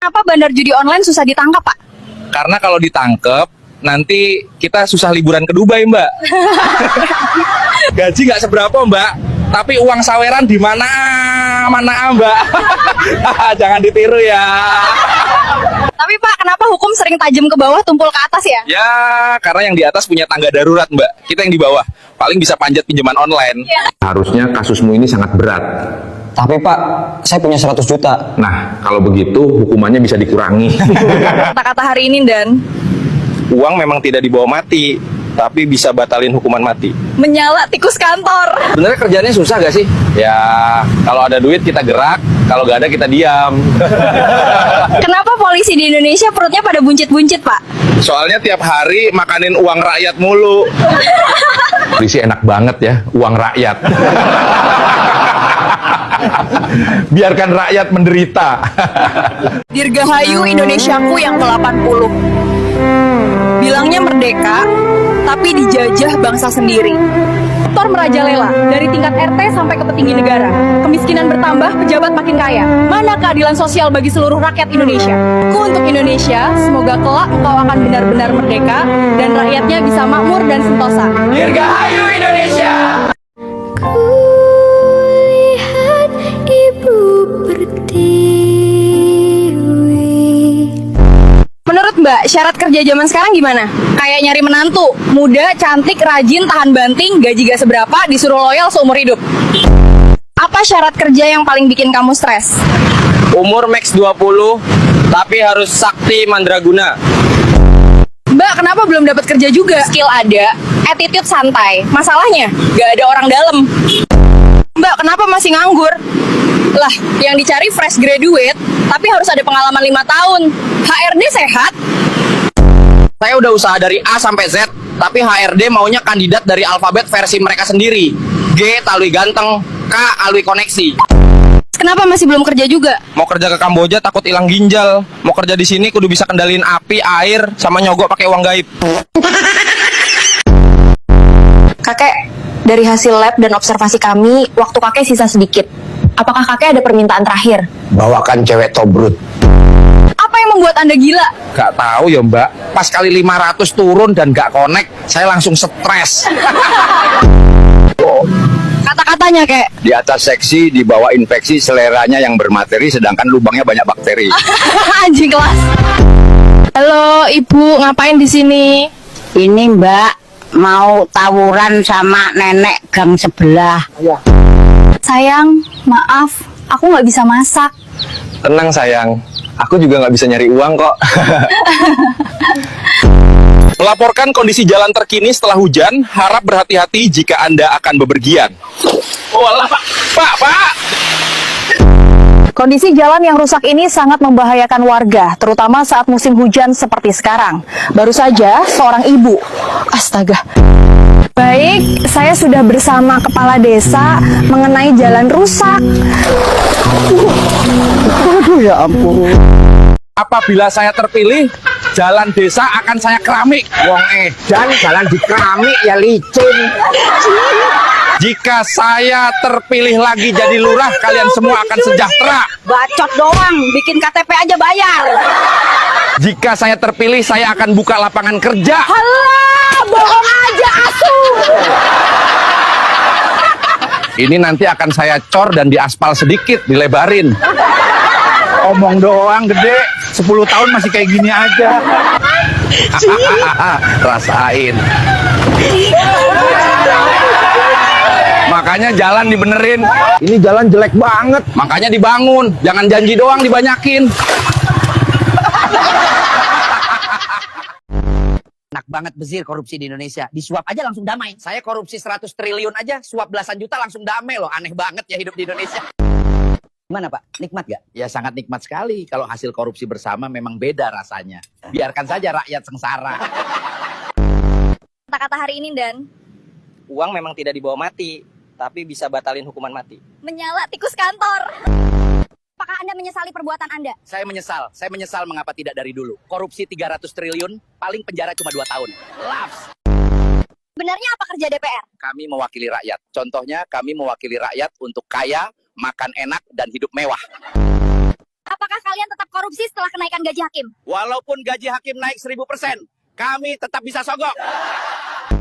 Kenapa bandar judi online susah ditangkap, Pak? Karena kalau ditangkep, nanti kita susah liburan ke Dubai, Mbak. Gaji nggak seberapa, Mbak. Tapi uang saweran di mana, Mbak. Jangan ditiru ya. Tapi Pak, kenapa hukum sering tajam ke bawah, tumpul ke atas ya? Ya, karena yang di atas punya tangga darurat, Mbak. Kita yang di bawah paling bisa panjat pinjaman online. Harusnya kasusmu ini sangat berat. Tapi Pak, saya punya 100 juta. Nah, kalau begitu hukumannya bisa dikurangi. Kata-kata hari ini, Dan. Uang memang tidak dibawa mati, tapi bisa batalin hukuman mati. Menyala tikus kantor. Sebenarnya kerjanya susah gak sih? Ya, kalau ada duit kita gerak, kalau gak ada kita diam. Kenapa polisi di Indonesia perutnya pada buncit-buncit, Pak? Soalnya tiap hari makanin uang rakyat mulu. Polisi enak banget ya, uang rakyat. Biarkan rakyat menderita. Dirgahayu Indonesiaku yang ke-80. Bilangnya merdeka, tapi dijajah bangsa sendiri. Tor merajalela dari tingkat RT sampai ke petinggi negara. Kemiskinan bertambah, pejabat makin kaya. Mana keadilan sosial bagi seluruh rakyat Indonesia? Ku untuk Indonesia, semoga kelak engkau akan benar-benar merdeka dan rakyatnya bisa makmur dan sentosa. Dirgahayu Indonesia! Kulihat ibu pertiwi. Menurut Mbak, syarat kerja zaman sekarang gimana? Kayak nyari menantu, muda, cantik, rajin, tahan banting, gaji gak seberapa, disuruh loyal seumur hidup. Apa syarat kerja yang paling bikin kamu stres? Umur max 20, tapi harus sakti mandraguna. Mbak, kenapa belum dapat kerja juga? Skill ada, attitude santai. Masalahnya, gak ada orang dalam. Mbak, kenapa masih nganggur? Lah, yang dicari fresh graduate, tapi harus ada pengalaman 5 tahun. HRD sehat? Saya udah usaha dari A sampai Z, tapi HRD maunya kandidat dari alfabet versi mereka sendiri. G talui ganteng, K alui koneksi. Kenapa masih belum kerja juga? Mau kerja ke Kamboja takut hilang ginjal. Mau kerja di sini kudu bisa kendalin api, air, sama nyogok pakai uang gaib. Kakek, dari hasil lab dan observasi kami, waktu kakek sisa sedikit. Apakah kakek ada permintaan terakhir? Bawakan cewek tobrut. Apa yang membuat Anda gila? Gak tahu ya Mbak, pas kali 500 turun dan gak connect, saya langsung stres. Kata-katanya, kek. Di atas seksi, di bawah infeksi, seleranya yang bermateri, sedangkan lubangnya banyak bakteri. Anjing kelas. Halo, Ibu, ngapain di sini? Ini Mbak mau tawuran sama nenek gang sebelah. Sayang, maaf, aku nggak bisa masak. Tenang sayang, aku juga nggak bisa nyari uang kok. Melaporkan kondisi jalan terkini setelah hujan, harap berhati-hati jika Anda akan bepergian. Oh alah Pak. Kondisi jalan yang rusak ini sangat membahayakan warga, terutama saat musim hujan seperti sekarang. Baru saja, seorang ibu. Astaga. Baik, saya sudah bersama kepala desa mengenai jalan rusak. Aduh ya ampun. Apabila saya terpilih, jalan desa akan saya keramik. Wong edan jalan di keramik ya licin. Jika saya terpilih lagi jadi lurah, kalian semua akan sejahtera. Bacot doang, bikin KTP aja bayar. Jika saya terpilih, saya akan buka lapangan kerja. Halah, bohong aja asu. Ini nanti akan saya cor dan diaspal sedikit, dilebarin. Omong doang gede, 10 tahun masih kayak gini aja. Rasain. Makanya jalan dibenerin. Ini jalan jelek banget. Makanya dibangun. Jangan janji doang dibanyakin. Enak banget bezir korupsi di Indonesia. Disuap aja langsung damai. Saya korupsi 100 triliun aja, suap belasan juta langsung damai loh. Aneh banget ya hidup di Indonesia. Gimana Pak? Nikmat gak? Ya sangat nikmat sekali. Kalau hasil korupsi bersama memang beda rasanya. Biarkan saja rakyat sengsara. Kata-kata hari ini, Dan. Uang memang tidak dibawa mati, tapi bisa batalin hukuman mati. Menyala tikus kantor. Apakah Anda menyesali perbuatan Anda? Saya menyesal mengapa tidak dari dulu. Korupsi 300 triliun, paling penjara cuma 2 tahun. Laps. Sebenarnya apa kerja DPR? Kami mewakili rakyat. Contohnya kami mewakili rakyat untuk kaya, makan enak, dan hidup mewah. Apakah kalian tetap korupsi setelah kenaikan gaji hakim? Walaupun gaji hakim naik 1000%, kami tetap bisa sogok.